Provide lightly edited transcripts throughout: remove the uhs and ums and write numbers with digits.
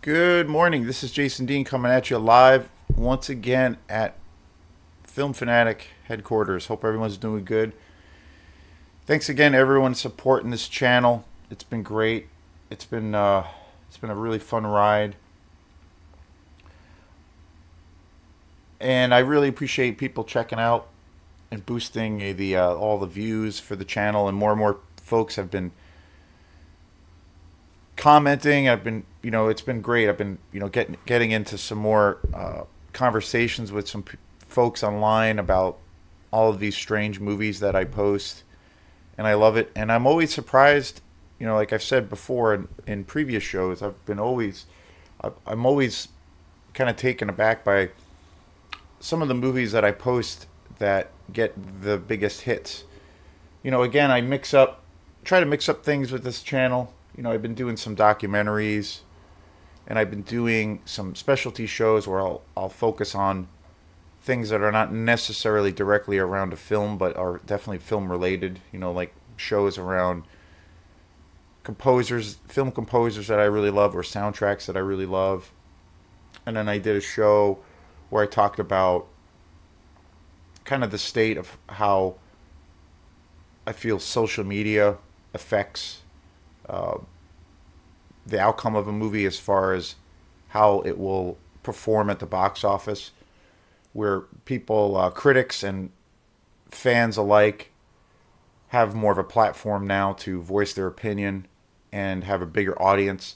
Good morning. This is Jason Dean coming at you live once again at Film Fanatic headquarters. Hope everyone's doing good. Thanks again, everyone, supporting this channel. It's been great. It's been a really fun ride, and I really appreciate people checking out and boosting the all the views for the channel. And more folks have been commenting. It's been great. I've been, getting into some more conversations with some folks online about all of these strange movies that I post, and I love it. And I'm always surprised, like I've said before in previous shows, I'm always kind of taken aback by some of the movies that I post that get the biggest hits. Again, try to mix up things with this channel. I've been doing some documentaries, and I've been doing some specialty shows where I'll focus on things that are not necessarily directly around a film, but are definitely film related. Like shows around film composers that I really love, or soundtracks that I really love. And then I did a show where I talked about kind of the state of how I feel social media affects the outcome of a movie as far as how it will perform at the box office, where people, critics and fans alike, have more of a platform now to voice their opinion and have a bigger audience,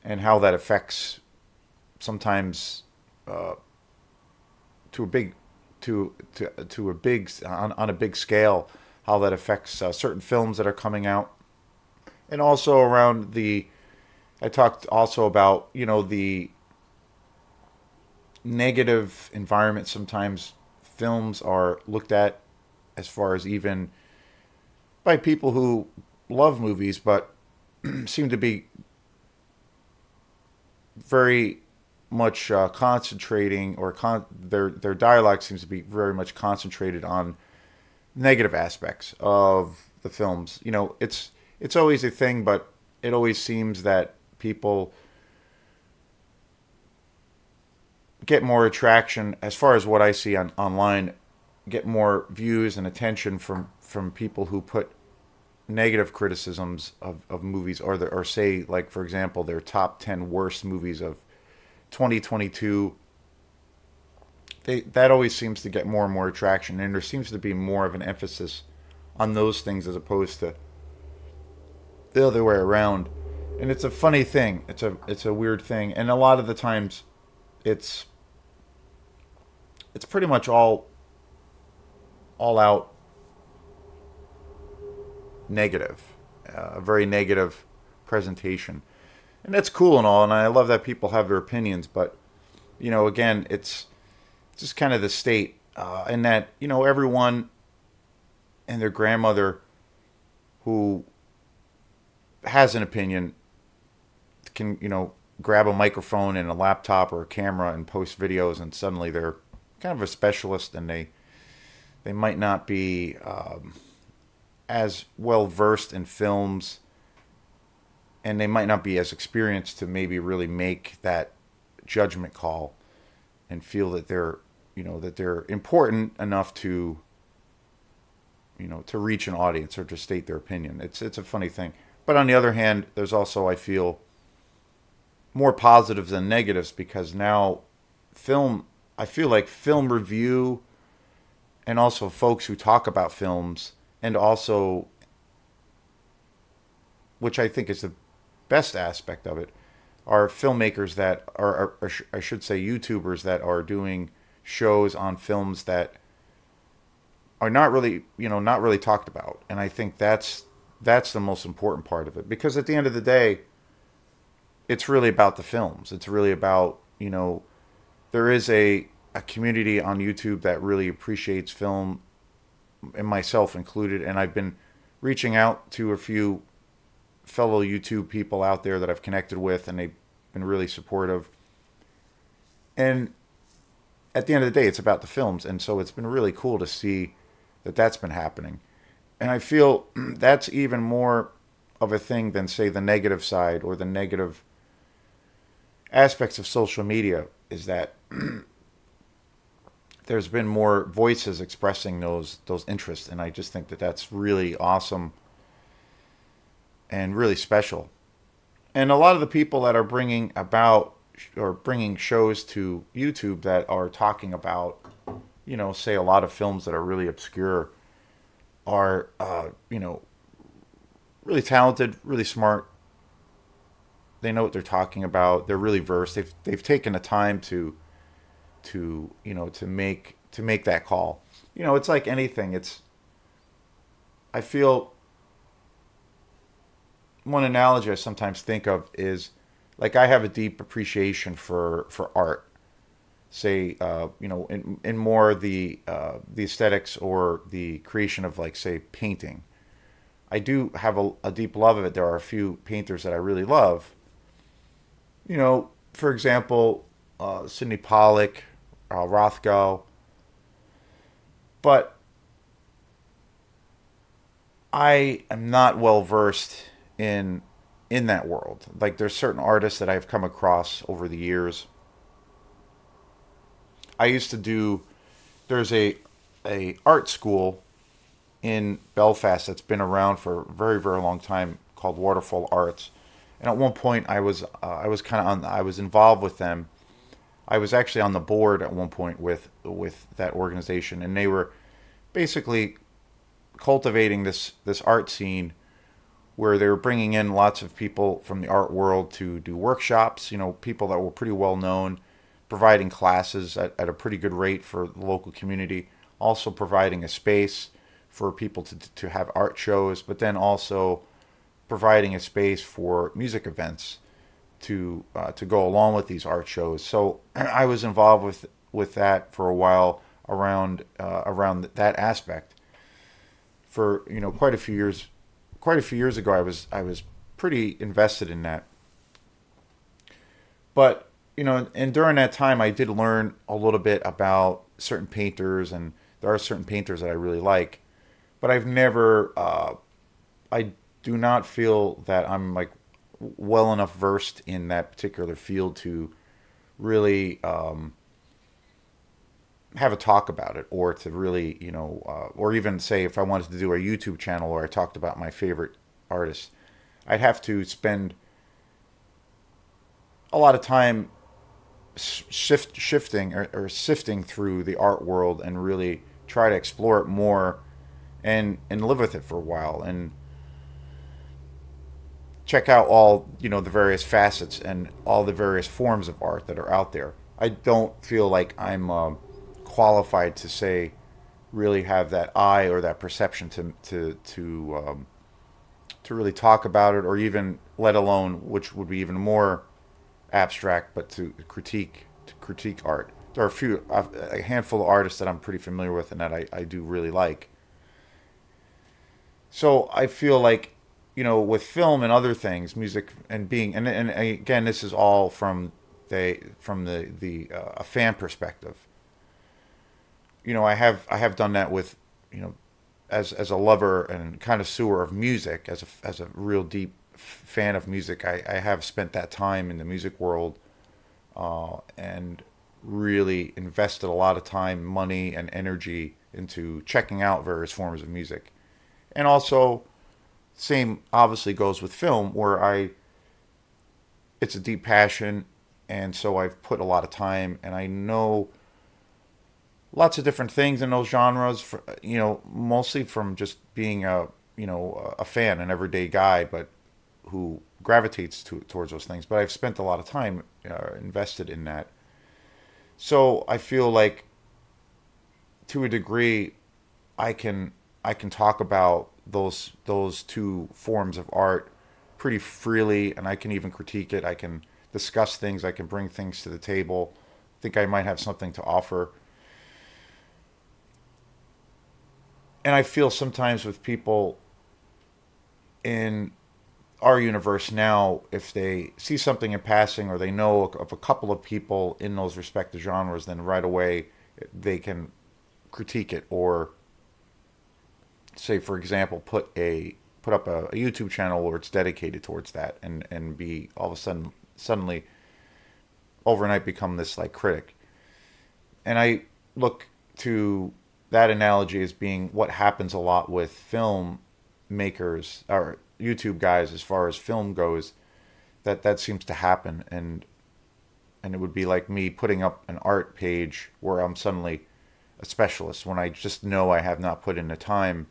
and how that affects sometimes to a big to a big on a big scale, how that affects certain films that are coming out. And also around I talked also about, the negative environment sometimes films are looked at, as far as even by people who love movies, but seem to be very much concentrating, or their dialogue seems to be very much concentrated on negative aspects of the films. It's always a thing, but it always seems that people get more attraction, as far as what I see online, get more views and attention from people who put negative criticisms of movies, or say, like, for example, their top 10 worst movies of 2022. That always seems to get more and more attraction, and there seems to be more of an emphasis on those things as opposed to the other way around. And it's a funny thing. It's a weird thing, and a lot of the times, it's pretty much all out negative, a very negative presentation, and that's cool and all. And I love that people have their opinions, but again, it's just kind of the state, and that everyone and their grandmother who has an opinion can, grab a microphone and a laptop or a camera and post videos, and suddenly they're kind of a specialist, and they might not be as well versed in films, and they might not be as experienced to maybe really make that judgment call and feel that they're important enough to to reach an audience or to state their opinion. It's a funny thing. But on the other hand, there's also, I feel, more positives than negatives, because now I feel like film review, and also folks who talk about films, and also, which I think is the best aspect of it, are filmmakers that or I should say YouTubers that are doing shows on films that are not really talked about. And I think that's the most important part of it, because at the end of the day, it's really about the films. It's really about, there is a community on YouTube that really appreciates film, and myself included. And I've been reaching out to a few fellow YouTube people out there that I've connected with, and they've been really supportive. And at the end of the day, it's about the films. And so it's been really cool to see that that's been happening. And I feel that's even more of a thing than, say, the negative side, or the negative aspects of social media is that there's been more voices expressing those interests, and I just think that that's really awesome and really special. And a lot of the people that are bringing about or bringing shows to YouTube that are talking about, say a lot of films that are really obscure are, really talented, really smart. They know what they're talking about. They're really versed. They've taken the time to make that call. It's like anything. I feel one analogy I sometimes think of is like I have a deep appreciation for art. Say, in more the aesthetics or the creation of, like, say, painting. I do have a deep love of it. There are a few painters that I really love. For example, Sidney Pollock, Rothko. But I am not well versed in that world. Like, there's certain artists that I've come across over the years. I used to do. There's a art school in Belfast that's been around for a very, very long time called Waterfall Arts. And at one point, I was involved with them. I was actually on the board at one point with that organization, and they were basically cultivating this art scene where they were bringing in lots of people from the art world to do workshops. People that were pretty well known, providing classes at a pretty good rate for the local community. Also providing a space for people to have art shows, but then also providing a space for music events to go along with these art shows. So I was involved with that for a while around that aspect. For quite a few years. Quite a few years ago, I was pretty invested in that. But and during that time, I did learn a little bit about certain painters, and there are certain painters that I really like. But I've never, I do not feel that I'm, like, well enough versed in that particular field to really have a talk about it, or to really, or even say if I wanted to do a YouTube channel where I talked about my favorite artists, I'd have to spend a lot of time shifting or sifting through the art world and really try to explore it more and live with it for a while and check out all the various facets and all the various forms of art that are out there. I don't feel like I'm qualified to say really have that eye or that perception to really talk about it, or even let alone, which would be even more abstract, but to critique art. There are a handful of artists that I'm pretty familiar with and that I do really like. So I feel like, with film and other things, music and being, and again, this is all from a fan perspective. I have done that with, as a lover and connoisseur of music, as a real deep fan of music. I have spent that time in the music world, and really invested a lot of time, money, and energy into checking out various forms of music. And also, same obviously goes with film, where it's a deep passion, and so I've put a lot of time, and I know lots of different things in those genres, mostly from just being a fan, an everyday guy, but who gravitates towards those things. But I've spent a lot of time invested in that. So I feel like, to a degree, I can talk about those two forms of art pretty freely, and I can even critique it. I can discuss things. I can bring things to the table. I think I might have something to offer. And I feel sometimes with people in our universe now, if they see something in passing or they know of a couple of people in those respective genres, then right away they can critique it, or say, for example, put up a YouTube channel where it's dedicated towards that, and be all of a sudden suddenly overnight become this like critic. And I look to that analogy as being what happens a lot with film makers or YouTube guys as far as film goes. That seems to happen, and it would be like me putting up an art page where I'm suddenly a specialist when I just know I have not put in the time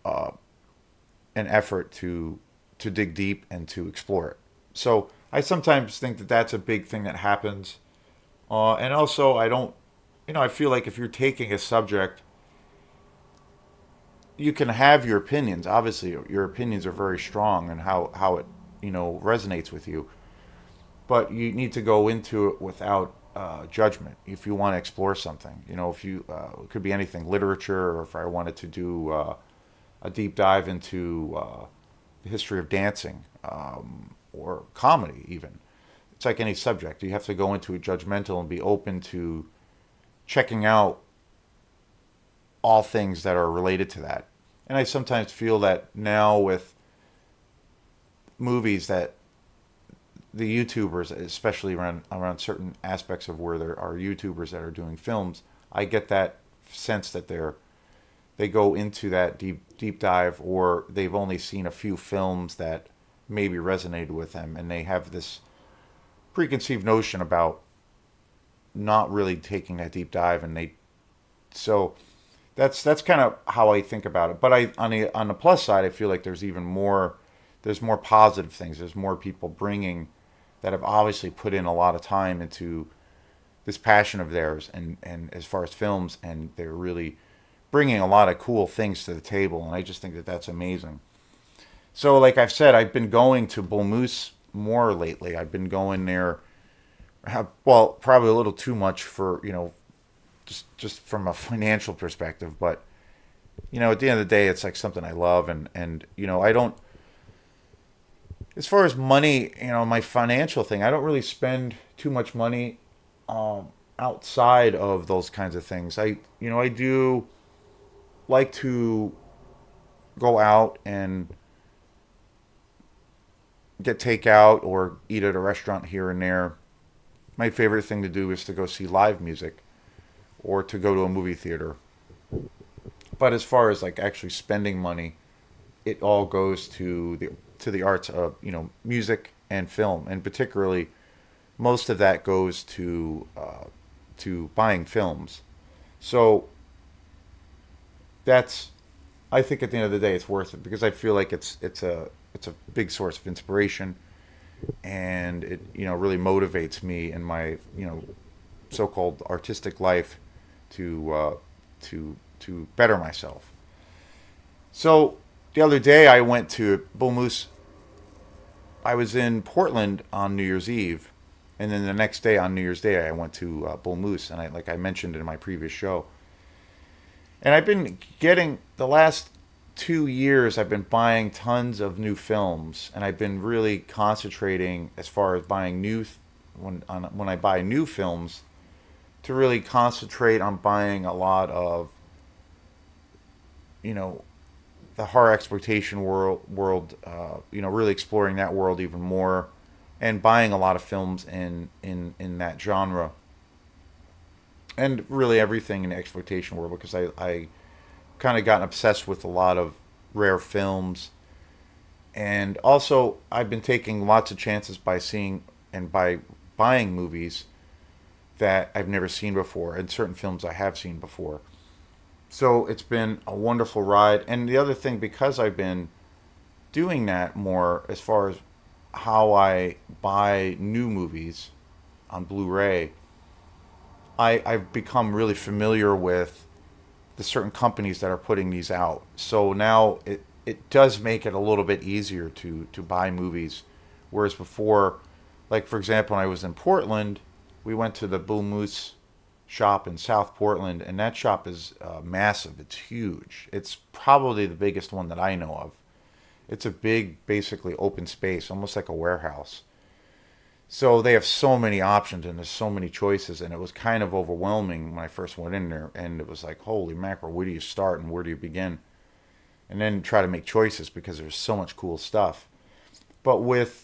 and effort to dig deep and to explore it. So I sometimes think that that's a big thing that happens. And also, I don't, I feel like if you're taking a subject, you can have your opinions. Obviously, your opinions are very strong and how it, resonates with you. But you need to go into it without judgment if you want to explore something. If you, it could be anything, literature, or if I wanted to do a deep dive into the history of dancing or comedy, even. It's like any subject. You have to go into it judgmental and be open to checking out all things that are related to that. And I sometimes feel that now with movies that the YouTubers, especially around certain aspects of where there are YouTubers that are doing films, I get that sense that they go into that deep dive, or they've only seen a few films that maybe resonated with them, and they have this preconceived notion about not really taking that deep dive, and so that's kind of how I think about it. But on the plus side, I feel like there's more positive things. There's more people bringing that have obviously put in a lot of time into this passion of theirs, and as far as films, and they're really bringing a lot of cool things to the table, and I just think that that's amazing. So, like I've said, I've been going to Bull Moose more lately. I've been going there, well, probably a little too much for, just from a financial perspective. But, at the end of the day, it's like something I love. And I don't, as far as money, my financial thing, I don't really spend too much money outside of those kinds of things. I do like to go out and get takeout or eat at a restaurant here and there. My favorite thing to do is to go see live music or to go to a movie theater. But as far as like actually spending money, it all goes to the arts of, music and film, and particularly most of that goes to buying films. So I think at the end of the day it's worth it, because I feel like it's a big source of inspiration, and it really motivates me in my so-called artistic life to better myself. So the other day I went to Bull Moose. I was in Portland on New Year's Eve, and then the next day on New Year's Day I went to Bull Moose, and like I mentioned in my previous show. And I've been getting, the last 2 years, I've been buying tons of new films, and I've been really concentrating as far as buying when I buy new films, to really concentrate on buying a lot of, the horror exploitation world, really exploring that world even more, and buying a lot of films in that genre. And really everything in the exploitation world, because I kind of gotten obsessed with a lot of rare films. And also, I've been taking lots of chances by seeing and by buying movies that I've never seen before, and certain films I have seen before. So it's been a wonderful ride. And the other thing, because I've been doing that more as far as how I buy new movies on Blu-ray, I've become really familiar with the certain companies that are putting these out. So now it does make it a little bit easier to buy movies. Whereas before, like for example, when I was in Portland, we went to the Bull Moose shop in South Portland, and that shop is massive. It's huge. It's probably the biggest one that I know of. It's a big, basically open space, almost like a warehouse. So they have so many options, and there's so many choices, and it was kind of overwhelming when I first went in there, and it was like, holy mackerel, where do you start and where do you begin? And then try to make choices, because there's so much cool stuff. But with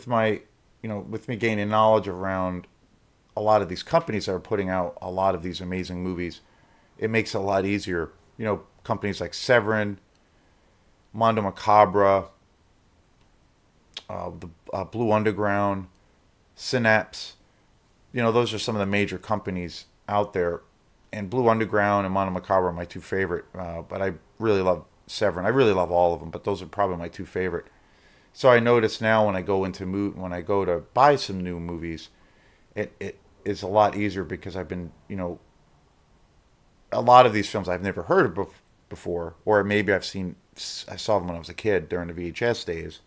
my with me gaining knowledge around a lot of these companies that are putting out a lot of these amazing movies, it makes it a lot easier. Companies like Severin, Mondo Macabra, the Blue Underground, Synapse. Those are some of the major companies out there. And Blue Underground and Mondo Macabra are my two favorite. But I really love Severin. I really love all of them, but those are probably my two favorite. So I notice now when I go to buy some new movies, it is a lot easier because I've been, a lot of these films I've never heard of before, or maybe I saw them when I was a kid during the VHS days,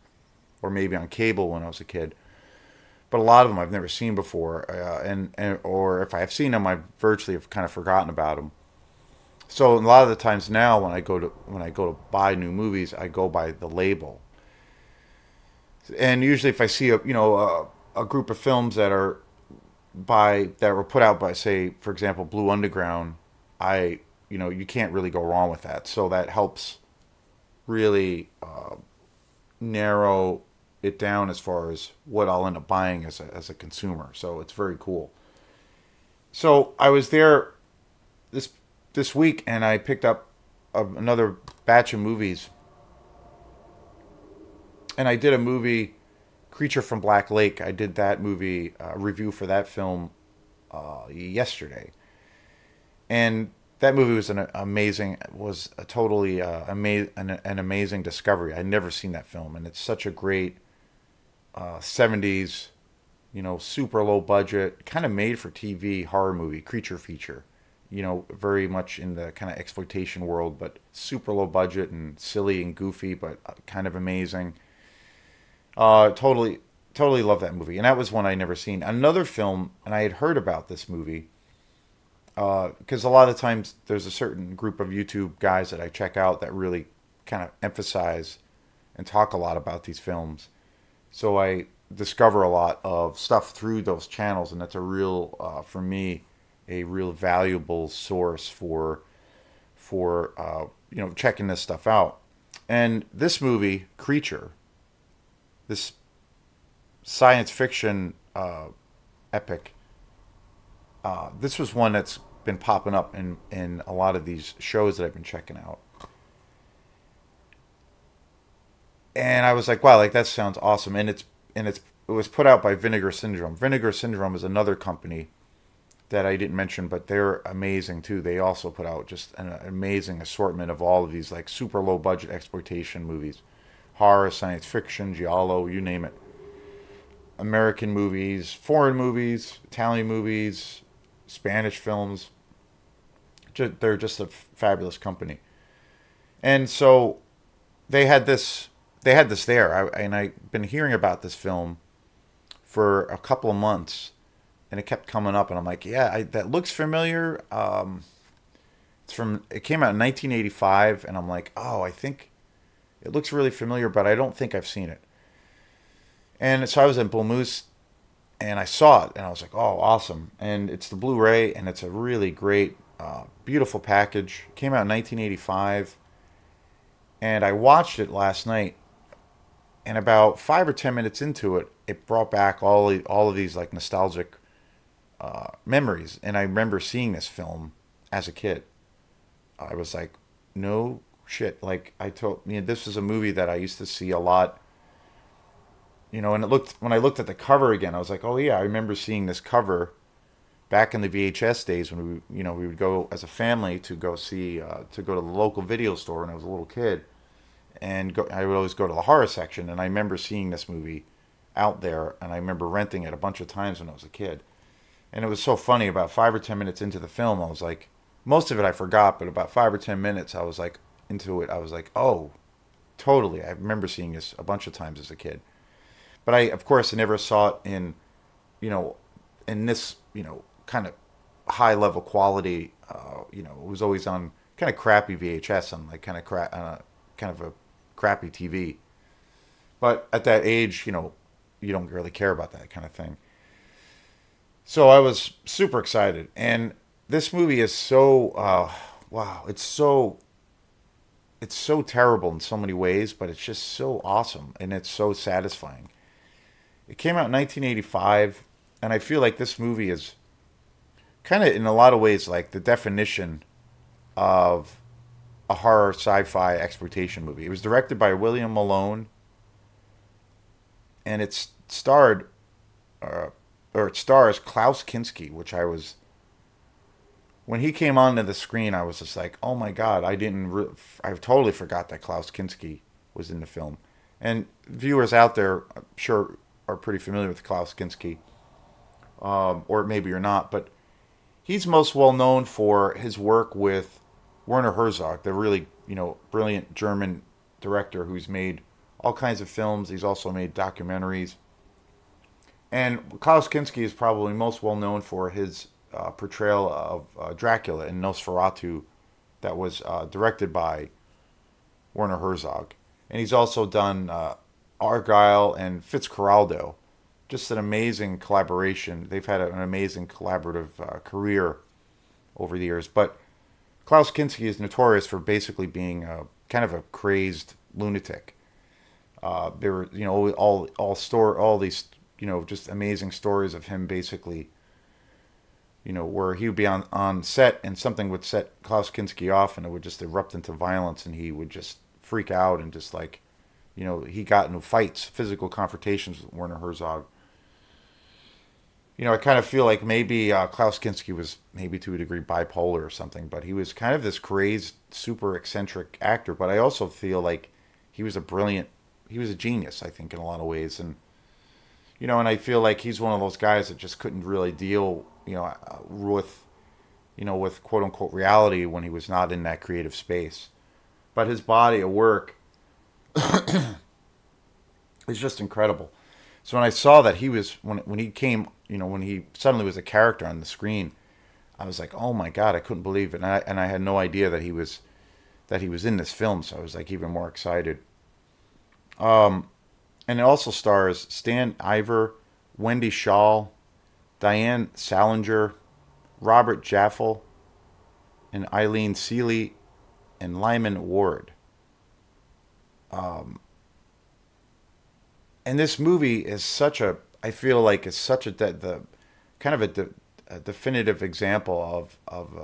or maybe on cable when I was a kid. But a lot of them I've never seen before, or if I have seen them, I virtually have kind of forgotten about them. So a lot of the times now, when I go to buy new movies, I go by the label. And usually, if I see a group of films that were put out by, say, for example, Blue Underground, you can't really go wrong with that. So that helps really narrow it down as far as what I'll end up buying as a consumer. So it's very cool. So I was there this week, and I picked up another batch of movies, and I did a movie, Creature from Black Lake. I did that movie review for that film yesterday, and that movie was an amazing discovery. I'd never seen that film, and it's such a great 70s, super low budget, kind of made for TV horror movie, creature feature. Very much in the kind of exploitation world, but super low budget and silly and goofy, but kind of amazing. Totally love that movie, and that was one I never seen. Another film, and I had heard about this movie because a lot of times there's a certain group of YouTube guys that I check out that really kind of emphasize and talk a lot about these films. So I discover a lot of stuff through those channels, and that's for me, a real valuable source for checking this stuff out. And this movie, Creature, this science fiction epic, this was one that's been popping up in a lot of these shows that I've been checking out. And I was like, wow, like that sounds awesome. And it was put out by Vinegar Syndrome. Vinegar Syndrome is another company that I didn't mention, but they're amazing too. They also put out just an amazing assortment of all of these like super low budget exploitation movies, horror, science fiction, giallo, you name it. American movies, foreign movies, Italian movies, Spanish films. They're just a fabulous company. And so they had this there, and I've been hearing about this film for a couple of months, and it kept coming up, and I'm like, yeah, that looks familiar. It came out in 1985, and I'm like, oh, I think it looks really familiar, but I don't think I've seen it. And so I was in Bull Moose, and I saw it, and I was like, oh, awesome. And it's the Blu-ray, and it's a really great, beautiful package. It came out in 1985, and I watched it last night, and about 5 or 10 minutes into it, it brought back all of these like nostalgic memories. And I remember seeing this film as a kid. I was like, no shit. Like this was a movie that I used to see a lot. And when I looked at the cover again, I was like, oh yeah, I remember seeing this cover back in the VHS days when we would go as a family to go to the local video store when I was a little kid. And I would always go to the horror section, and I remember seeing this movie out there, and I remember renting it a bunch of times when I was a kid. And it was so funny, about 5 or 10 minutes into the film, I was like, most of it I forgot, but about 5 or 10 minutes I was like into it, I was like, oh, totally. I remember seeing this a bunch of times as a kid. But of course, I never saw it in this, kind of high level quality. It was always on kind of crappy VHS, on like kind of a crappy TV. But at that age, you don't really care about that kind of thing. So I was super excited, and this movie is so wow, it's so terrible in so many ways, but it's just so awesome, and it's so satisfying. It came out in 1985, and I feel like this movie is kind of, in a lot of ways, like the definition of a horror sci-fi exploitation movie. It was directed by William Malone, and uh, it stars Klaus Kinski, which I was when he came onto the screen, I was just like, oh my god, I totally forgot that Klaus Kinski was in the film. And viewers out there, I'm sure, are pretty familiar with Klaus Kinski, or maybe you're not, but he's most well known for his work with Werner Herzog, the really, brilliant German director who's made all kinds of films. He's also made documentaries. And Klaus Kinski is probably most well known for his portrayal of Dracula in Nosferatu, that was directed by Werner Herzog. And he's also done Argyle and Fitzcarraldo. Just an amazing collaboration. They've had an amazing collaborative career over the years. But Klaus Kinski is notorious for basically being kind of a crazed lunatic. There were, all these, just amazing stories of him basically, where he would be on set and something would set Klaus Kinski off and it would just erupt into violence and he would just freak out and just like, he got into fights, physical confrontations with Werner Herzog. I kind of feel like maybe Klaus Kinski was maybe to a degree bipolar or something, but he was kind of this crazed, super eccentric actor. But I also feel like he was a genius, I think, in a lot of ways. And, and I feel like he's one of those guys that just couldn't really deal, with quote unquote reality when he was not in that creative space. But his body of work is just incredible. So when I saw that he was, when he came, when he suddenly was a character on the screen, I was like, oh my God, I couldn't believe it. And I had no idea that he was in this film. So I was like even more excited. And it also stars Stan Ivor, Wendy Shaw, Diane Salinger, Robert Jaffel, and Eileen Seeley, and Lyman Ward. And this movie is I feel like it's such the kind of a definitive example of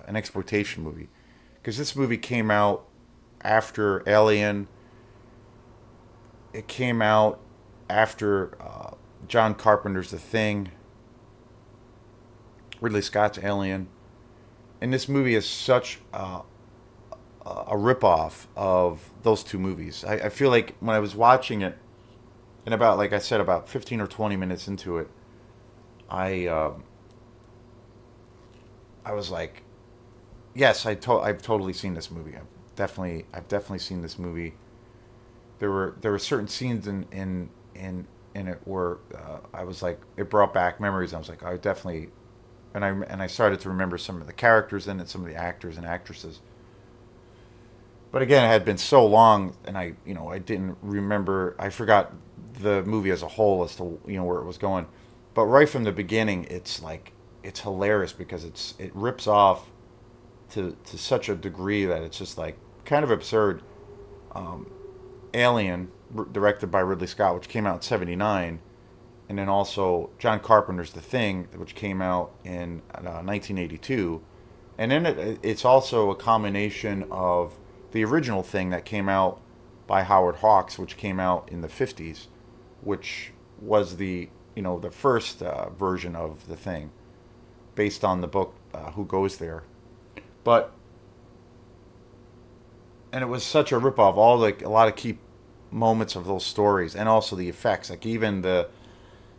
an exploitation movie, because this movie came out after Alien. It came out after John Carpenter's The Thing, Ridley Scott's Alien, and this movie is such a ripoff of those two movies. I feel like when I was watching it, and about, like I said, about 15 or 20 minutes into it, I was like, yes, I've totally seen this movie. I've definitely seen this movie. There were certain scenes in it where I was like, it brought back memories. I was like, I definitely, and I started to remember some of the characters in it, some of the actors and actresses. But again, it had been so long, and I didn't remember. I forgot the movie as a whole as to where it was going. But right from the beginning, it's hilarious because it rips off to such a degree that it's just like kind of absurd. Alien, directed by Ridley Scott, which came out in '79, and then also John Carpenter's The Thing, which came out in 1982, and then it's also a combination of the original Thing that came out by Howard Hawks, which came out in the '50s, which was the first version of The Thing, based on the book Who Goes There, and it was such a ripoff. A lot of key moments of those stories, and also the effects, like even the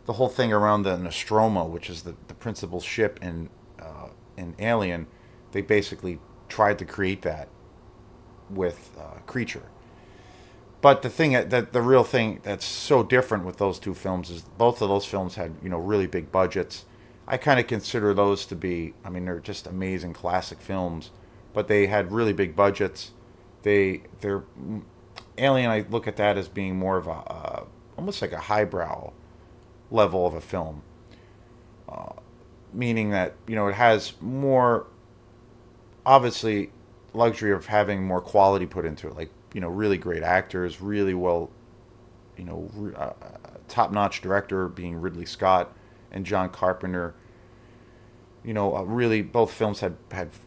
whole thing around the Nostromo, which is the principal ship in Alien. They basically tried to create that with Creature. But the real thing that's so different with those two films is both of those films had really big budgets. I kind of consider those to be, they're just amazing classic films, but they had really big budgets. They're Alien, I look at that as being more of a almost like a highbrow level of a film, meaning that it has more, obviously, luxury of having more quality put into it, like really great actors, really well top-notch director being Ridley Scott and John Carpenter. Really, both films had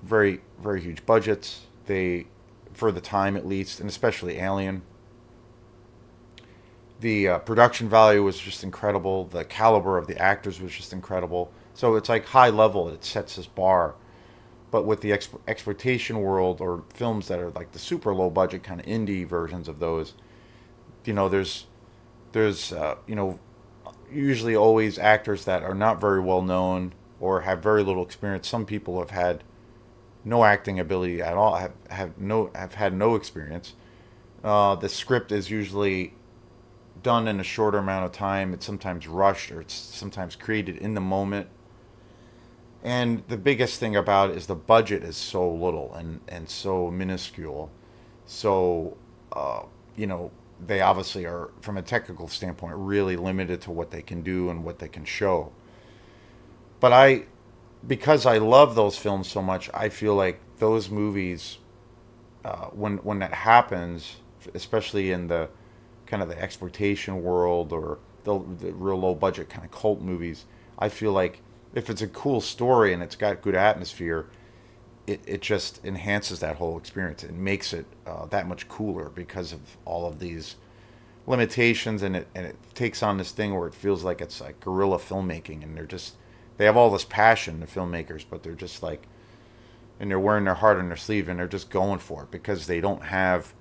very, very huge budgets. They, for the time at least, and especially Alien. The production value was just incredible. The caliber of the actors was just incredible. So it's like high level. It sets this bar. But with the exploitation world, or films that are like the super low budget kind of indie versions of those, there's usually always actors that are not very well known or have very little experience. Some people have had no acting ability at all, have had no experience. The script is usually done in a shorter amount of time. It's sometimes rushed, or it's sometimes created in the moment. And the biggest thing about it is the budget is so little and so minuscule. So, they obviously are, from a technical standpoint, really limited to what they can do and what they can show. But because I love those films so much, I feel like those movies, when that happens, especially in the kind of the exploitation world, or the real low budget kind of cult movies, I feel like if it's a cool story and it's got good atmosphere, it just enhances that whole experience. It makes it that much cooler because of all of these limitations, and it takes on this thing where it feels like it's like guerrilla filmmaking, and they have all this passion, the filmmakers, but they're just like, and they're wearing their heart on their sleeve, and they're just going for it because they don't have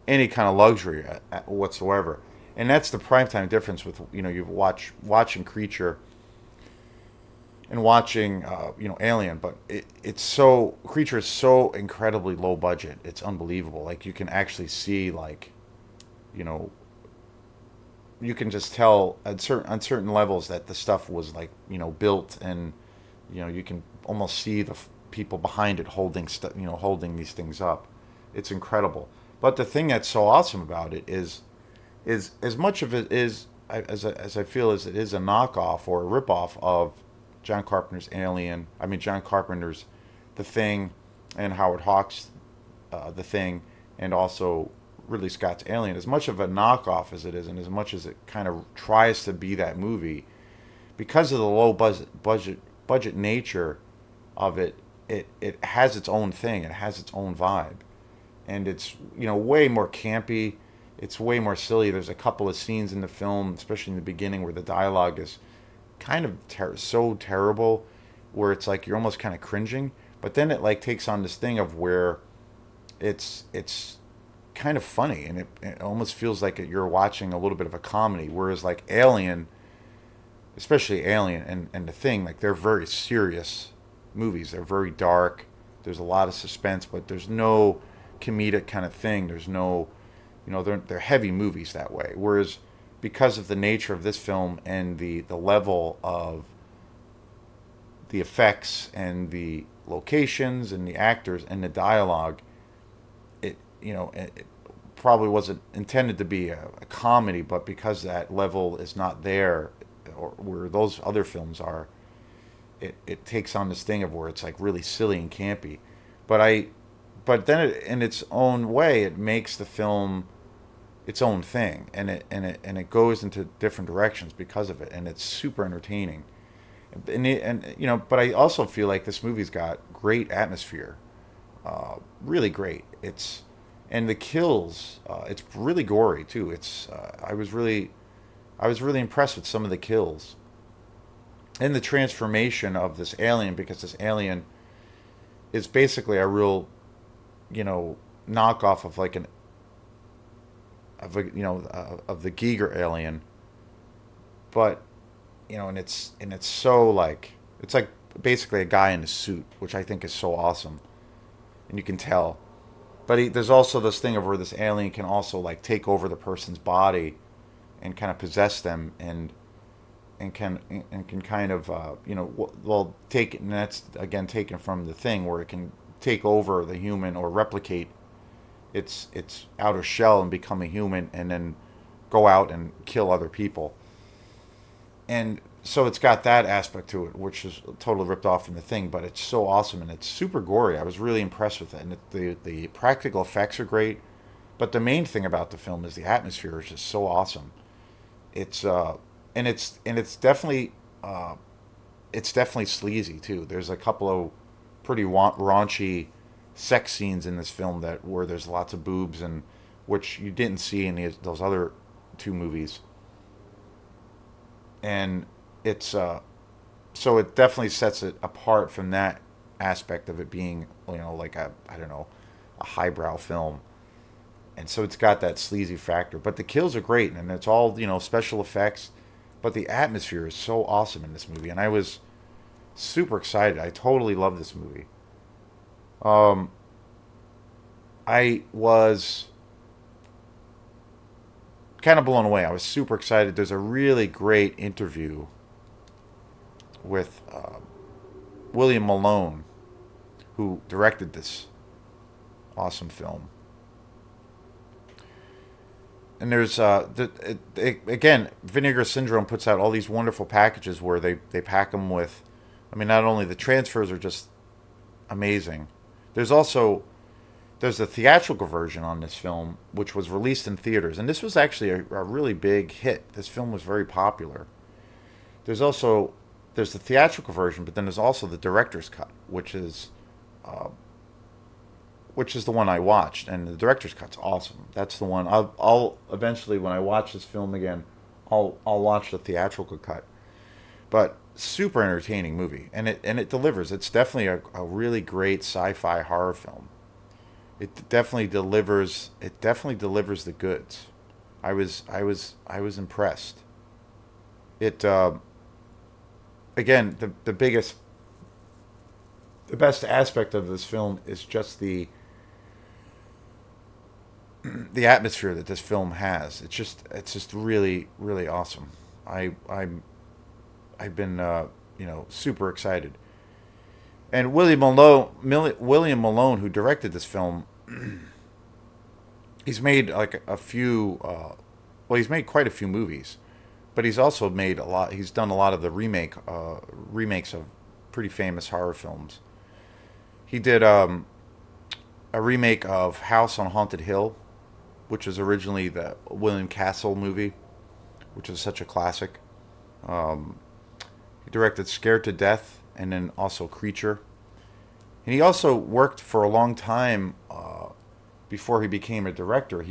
any kind of luxury whatsoever. And that's the primetime difference with, you watching Creature and watching Alien, but Creature is so incredibly low budget. It's unbelievable. Like, you can actually see, like, you can just tell on certain levels that the stuff was, like, built, and you can almost see the people behind it holding these things up. It's incredible. But the thing that's so awesome about it is as much of it is, as I feel, as it is a knockoff or a ripoff of John Carpenter's Alien. I mean, John Carpenter's The Thing, and Howard Hawks' The Thing, and also Ridley Scott's Alien. As much of a knockoff as it is, and as much as it kind of tries to be that movie, because of the low budget nature of it, it has its own thing. It has its own vibe. And it's, way more campy. It's way more silly. There's a couple of scenes in the film, especially in the beginning, where the dialogue is kind of so terrible, where it's like you're almost kind of cringing. But then it like takes on this thing of where it's kind of funny, and it almost feels like you're watching a little bit of a comedy. Whereas like Alien, especially Alien and The Thing, like, they're very serious movies. They're very dark. There's a lot of suspense, but there's no comedic kind of thing. There's no, they're heavy movies that way. Whereas because of the nature of this film and the level of the effects and the locations and the actors and the dialogue, it probably wasn't intended to be a comedy, but because that level is not there, or where those other films are, it takes on this thing of where it's like really silly and campy. But then in its own way, it makes the film its own thing, and it goes into different directions because of it, and it's super entertaining. But I also feel like this movie's got great atmosphere, really great. And the kills, it's really gory too. I was really impressed with some of the kills, and the transformation of this alien, because this alien is basically a real, knockoff of like of the Giger alien, but and it's so like, it's like basically a guy in a suit, which I think is so awesome, and you can tell. But there's also this thing of where this alien can also like take over the person's body and kind of possess them, and can kind of take it, and that's again taken from The Thing, where it can take over the human or replicate its outer shell and become a human, and then go out and kill other people. And so it's got that aspect to it, which is totally ripped off from The Thing, but it's so awesome, and it's super gory. I was really impressed with it, and the practical effects are great. But the main thing about the film is the atmosphere is just so awesome. It's and it's definitely sleazy too. There's a couple of pretty raunchy sex scenes in this film that where there's lots of boobs and which you didn't see in those other two movies. And it's so it definitely sets it apart from that aspect of it being, you know, like a, I don't know, a highbrow film. And so it's got that sleazy factor, but the kills are great, and it's all, you know, special effects, but the atmosphere is so awesome in this movie, and I was super excited. I totally love this movie. um I was kind of blown away. I was super excited. There's a really great interview with William Malone, who directed this awesome film. And there's again, Vinegar Syndrome puts out all these wonderful packages where they pack them with, I mean, not only the transfers are just amazing. There's also there's a theatrical version on this film which was released in theaters, and this was actually a really big hit. This film was very popular. There's also there's the theatrical version, but then there's also the director's cut, uh, which is the one I watched, and the director's cut's awesome. That's the one I'll eventually, when I watch this film again, I'll watch the theatrical cut. But super entertaining movie, and it delivers. It's definitely a really great sci-fi horror film. It definitely delivers. It definitely delivers the goods. I was impressed. It again, the best aspect of this film is just the atmosphere that this film has. It's just really really awesome. I've been you know, super excited. And William Malone, who directed this film, he's made like a few. Well, he's made quite a few movies, but he's also made a lot. He's done a lot of the remakes of pretty famous horror films. He did a remake of House on Haunted Hill, which was originally the William Castle movie, which is such a classic. Um, he directed Scared to Death, and then also Creature. And he also worked for a long time before he became a director. A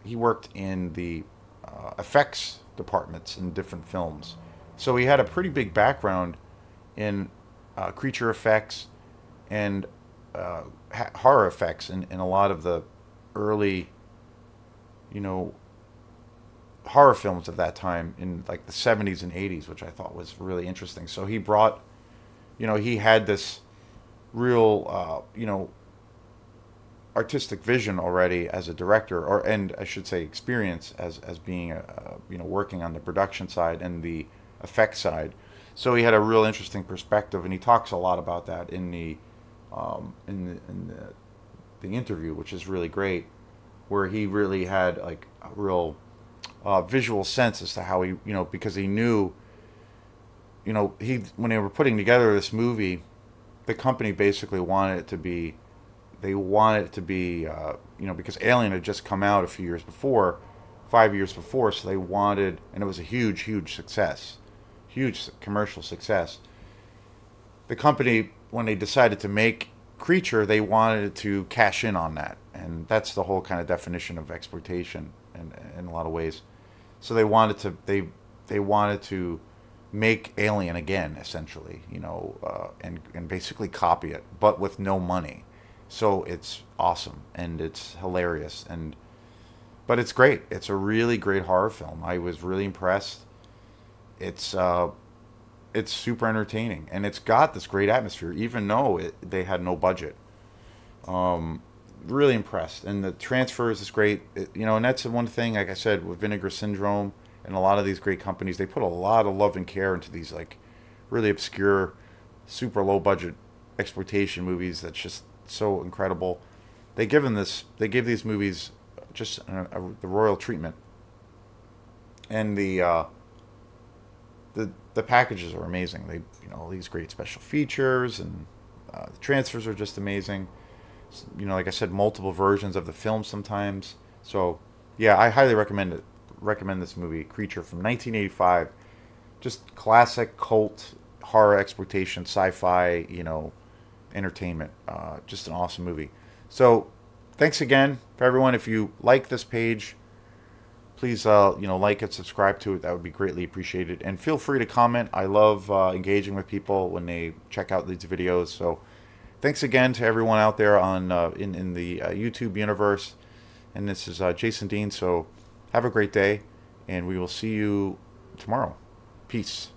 he worked in the effects departments in different films, so he had a pretty big background in creature effects and horror effects in a lot of the early, you know, horror films of that time in like the 70s and 80s, which I thought was really interesting. So he brought, you know, he had this real, you know, artistic vision already as a director, or and I should say experience as being you know, working on the production side and the effects side. So he had a real interesting perspective, and he talks a lot about that in the interview, which is really great, where he really had like a real visual sense as to how he, you know, because he knew, you know, he when they were putting together this movie, the company basically wanted it to be, they wanted it to be, you know, because Alien had just come out a few years before, 5 years before, so they wanted, and it was a huge, huge success, huge commercial success. The company, when they decided to make Creature, they wanted to cash in on that, and that's the whole kind of definition of exploitation in a lot of ways. So they wanted to make Alien again, essentially, you know, and basically copy it, but with no money. So it's awesome and it's hilarious, but it's great. It's a really great horror film. I was really impressed. It's it's super entertaining, and it's got this great atmosphere, even though they had no budget. Really impressed, and the transfers is great. You know, and that's the one thing, like I said, with Vinegar Syndrome and a lot of these great companies, they put a lot of love and care into these like really obscure, super low budget exploitation movies. That's just so incredible. They give these movies just the royal treatment, and the packages are amazing. They, you know, all these great special features, and the transfers are just amazing. You know, like I said, multiple versions of the film sometimes. So Yeah, I highly recommend it. Recommend this movie, Creature from 1985. Just classic cult horror exploitation, sci-fi, entertainment. Just an awesome movie. So, thanks again for everyone. If you like this page, please like it, subscribe to it. That would be greatly appreciated. And feel free to comment. I love engaging with people when they check out these videos. So, thanks again to everyone out there on in the YouTube universe. And this is Jason Dean. So, have a great day, and we will see you tomorrow. Peace.